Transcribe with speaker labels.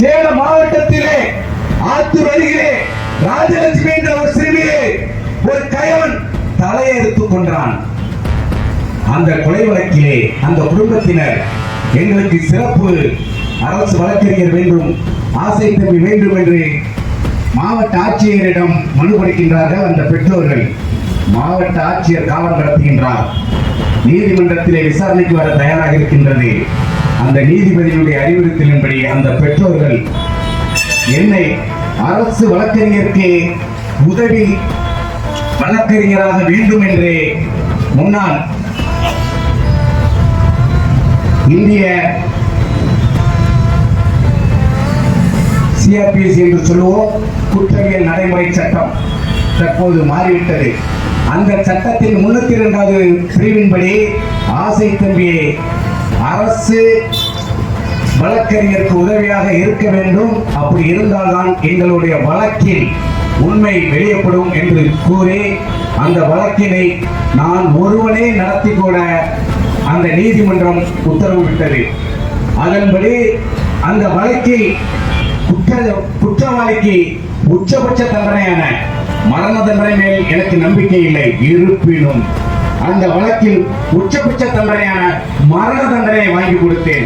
Speaker 1: சேலம் மாவட்டத்திலே ஆத்தூர் அருகிலே ராஜலட்சுமி என்ற ஒரு சிறுமியை ஒரு கயவன் தலையை எடுத்துக் கொண்டான். அந்த கொலை வழக்கிலே அந்த குடும்பத்தினர் எங்களுக்கு சிறப்பு அரசு வழக்கறிஞர் வேண்டும், ஆசை தம்பி வேண்டும் என்று மாவட்ட ஆட்சியரிடம் மனு கொடுக்கின்றார்கள். அந்த பெற்றோர்கள் மாவட்ட ஆட்சியர் காவல் நடத்துகின்றார். நீதிமன்றத்திலே விசாரணைக்கு வர தயாராக இருக்கின்றது. அந்த நீதிபதியுடைய அறிவுறுத்தலின்படி அந்த பெற்றோர்கள் என்னை அரசு வழக்கறிஞருக்கு உதவி வழக்கறிஞராக வேண்டும் என்று முன்னாள் இந்திய சிஆர்பிசி என்று சொல்லுவோம், குற்றவியல் நடைமுறை சட்டம் தற்போது மாறிவிட்டது. அந்த சட்டத்தின் 302வது பிரிவின்படி ஆசை தம்பியை அரசு வழக்கறிஞருக்கு உதவியாக இருக்க வேண்டும். அப்படி இருந்தால்தான் எங்களுடைய வழக்கில் உண்மை வெளியப்படும் என்று கூறி அந்த வழக்கினை நான் ஒருவனே நடத்தி கூட அந்த நீதிமன்றம் உத்தரவிட்டது. அதன்படி அந்த வழக்கில் குற்றவாளிக்கு உச்சபட்ச தண்டனையான மரண தண்டனை மேல் எனக்கு நம்பிக்கை இல்லை. இருப்பினும் அந்த வழக்கில் உச்சபட்ச தண்டனையான மரண தண்டனை வாங்கி கொடுத்தேன்.